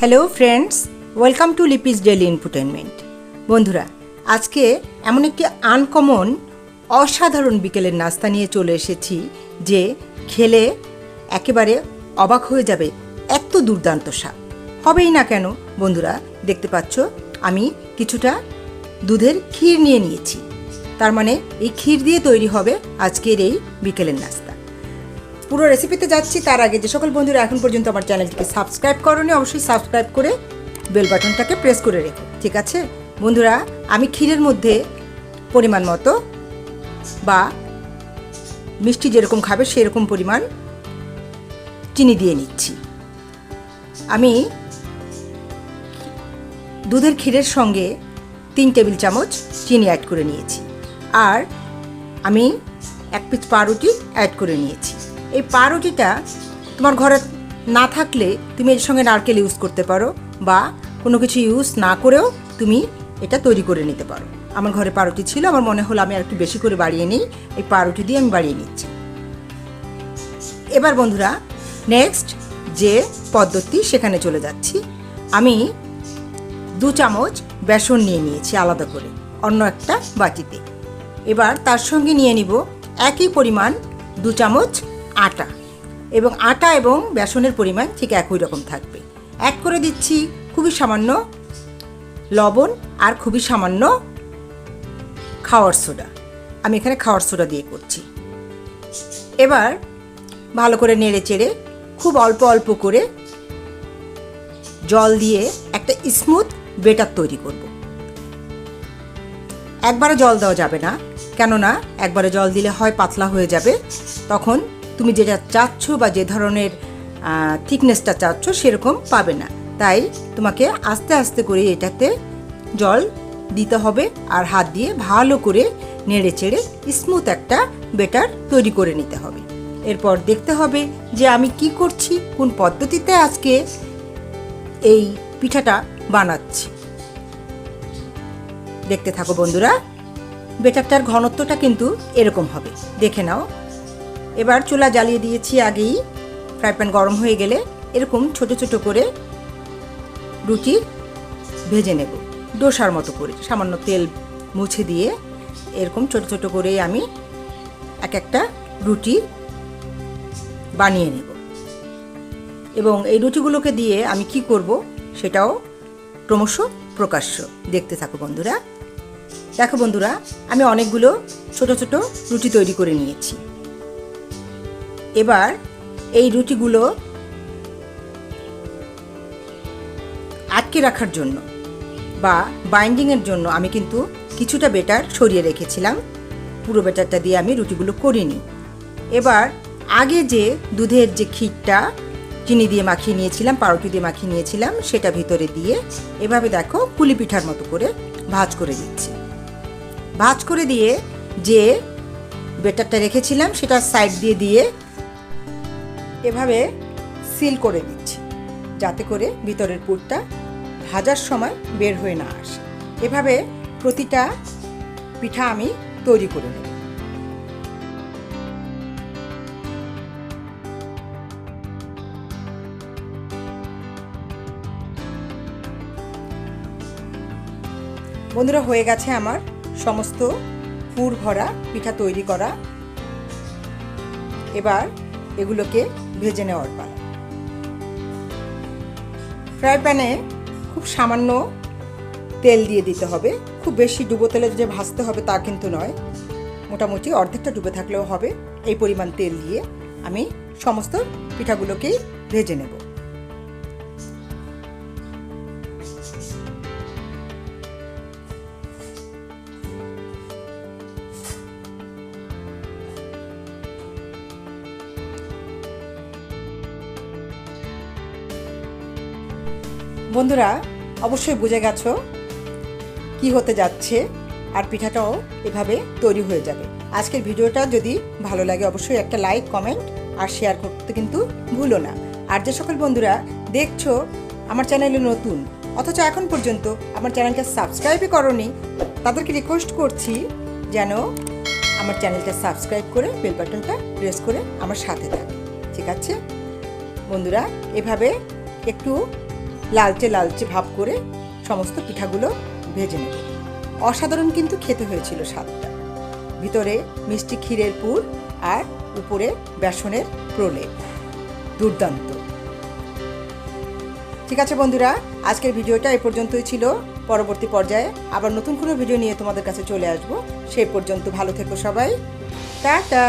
Hello friends, welcome to Lipi's daily infotainment. বন্ধুরা, আজকে এমন একটি আনকমন অসাধারণ বিকেলের নাস্তা নিয়ে চলে এসেছি যে খেলে একেবারে অবাক হয়ে যাবে, এত দুর্দান্ত স্বাদ। হবেই না কেন বন্ধুরা, দেখতে পাচ্ছ আমি কিছুটা দুধের ক্ষীর নিয়ে নিয়েছি। তার মানে এই ক্ষীর দিয়ে তৈরি হবে আজকের এই বিকেলের নাস্তা। পুরো রেসিপিতে যাচ্ছি তার আগে যে সকল বন্ধুরা এখন পর্যন্ত আমার চ্যানেলটিকে সাবস্ক্রাইব করোনি, অবশ্যই সাবস্ক্রাইব করে বেল বাটনটাকে প্রেস করে রেখো, ঠিক আছে বন্ধুরা? আমি ক্ষীরের মধ্যে পরিমাণ মতো বা মিষ্টি যেরকম খাবে সেরকম পরিমাণ চিনি দিয়ে নিচ্ছি। আমি দুধের ক্ষীরের সঙ্গে 3 টেবিল চামচ চিনি অ্যাড করে নিয়েছি, আর আমি 1 পিস পাউরুটি অ্যাড করে নিয়েছি। এই পাউরুটিটা তোমার ঘরে না থাকলে তুমি এর সঙ্গে নারকেল ইউজ করতে পারো, বা কোনো কিছু ইউজ না করেও তুমি এটা তৈরি করে নিতে পারো। আমার ঘরে পাউরুটি ছিল, আমার মনে হলো আমি আর একটু বেশি করে বাড়িয়ে নিই, এই পাউরুটি দিয়ে আমি বাড়িয়ে নিচ্ছি। এবার বন্ধুরা, নেক্সট যে পদ্ধতি সেখানে চলে যাচ্ছি। আমি 2 চামচ বেসন নিয়ে নিয়েছি আলাদা করে অন্য একটা বাটিতে। এবার তার সঙ্গে নিয়ে নিব একই পরিমাণ 2 চামচ আটা, এবং আটা এবং বেসনের পরিমাণ ঠিক একই রকম থাকবে। অ্যাড করে দিচ্ছি খুবই সামান্য লবণ আর খুবই সামান্য খাওয়ার সোডা। আমি এখানে খাওয়ার সোডা দিয়ে করছি। এবার ভালো করে নেড়ে চেড়ে খুব অল্প অল্প করে জল দিয়ে একটা স্মুথ বেটার তৈরি করব। একবারে জল দেওয়া যাবে না, কেননা একবারে জল দিলে হয় পাতলা হয়ে যাবে, তখন তুমি যেটা চাচ্ছ বা যে ধরনের থিকনেসটা চাচ্ছ সেরকম পাবে না। তাই তোমাকে আস্তে আস্তে করে এটাতে জল দিতে হবে, আর হাত দিয়ে ভালো করে নেড়ে চেড়ে স্মুথ একটা বেটার তৈরি করে নিতে হবে। এরপর দেখতে হবে যে আমি কি করছি, কোন পদ্ধতিতে আজকে এই পিঠাটা বানাচ্ছি। দেখতে থাকো বন্ধুরা। বেটারটার ঘনত্বটা কিন্তু এরকম হবে, দেখে নাও। এবার চুলা জ্বালিয়ে দিয়েছি আগেই। ফ্রাই প্যান গরম হয়ে গেলে এরকম ছোট ছোট করে রুটি ভেজে নেব, ডোসার মতো করে সামান্য তেল মুছে দিয়ে এরকম ছোট ছোট করে আমি এক একটা রুটি বানিয়ে নেব। এবং এই রুটিগুলোকে দিয়ে আমি কি করব সেটাও ক্রমশ প্রকাশ্য। দেখতে থাকো বন্ধুরা। দেখো বন্ধুরা, আমি অনেকগুলো ছোট ছোট রুটি তৈরি করে নিয়েছি। এবার এই রুটিগুলো আটকে রাখার জন্য বা বাইন্ডিংয়ের জন্য আমি কিন্তু কিছুটা বেটার সরিয়ে রেখেছিলাম। পুরো বেটারটা দিয়ে আমি রুটিগুলো করিনি। এবার আগে যে দুধের যে ক্ষীরটা চিনি দিয়ে মাখিয়ে নিয়েছিলাম, পাউরুটি দিয়ে মাখিয়ে নিয়েছিলাম, সেটা ভিতরে দিয়ে এভাবে দেখো পুলি পিঠার মতো করে ভাঁজ করে দিচ্ছি। ভাঁজ করে দিয়ে যে বেটারটা রেখেছিলাম সেটা সাইড দিয়ে দিয়ে এভাবে সিল করে দিচ্ছি, যাতে করে ভিতরের পুরটা ভাজার সময় বের হয়ে না আসে। এভাবে প্রতিটা পিঠা আমি তৈরি করে নেব। বন্ধুরা, হয়ে গেছে আমার সমস্ত পুর ভরা পিঠা তৈরি করা। এবার এগুলোকে ভেজে নেওয়ার পালা। ফ্রাই প্যানে খুব সামান্য তেল দিয়ে দিতে হবে। খুব বেশি ডুবো তেলে যে ভাজতে হবে তা কিন্তু নয়, মোটামুটি অর্ধেকটা ডুবে থাকলেও হবে। এই পরিমাণ তেল দিয়ে আমি সমস্ত পিঠাগুলোকেই ভেজে নেব। বন্ধুরা, অবশ্যই বুঝে গেছো কি হতে যাচ্ছে, আর পিঠাটাও এভাবে তৈরি হয়ে যাবে। আজকের ভিডিওটা যদি ভালো লাগে অবশ্যই একটা লাইক, কমেন্ট আর শেয়ার করতে কিন্তু ভুলো না। আর যে সকল বন্ধুরা দেখছো আমার চ্যানেলে নতুন, অথচ এখন পর্যন্ত আমার চ্যানেলটা সাবস্ক্রাইবই করোনি, তাদেরকে রিকোয়েস্ট করছি যেন আমার চ্যানেলটা সাবস্ক্রাইব করে বেল বাটনটা প্রেস করে আমার সাথে থাকে, ঠিক আছে বন্ধুরা? এভাবে একটু লালচে লালচে ভাব করে সমস্ত পিঠাগুলো ভেজে নেব। অসাধারণ কিন্তু খেতে হয়েছিল স্বাদটা। ভিতরে মিষ্টি ক্ষীরের পুর আর উপরে বেসনের প্রলেপ, দুর্দান্ত। ঠিক আছে বন্ধুরা, আজকের ভিডিওটা এই পর্যন্তই ছিল। পরবর্তী পর্যায়ে আবার নতুন কোনো ভিডিও নিয়ে তোমাদের কাছে চলে আসব। সেই পর্যন্ত ভালো থেকো সবাই, টাটা।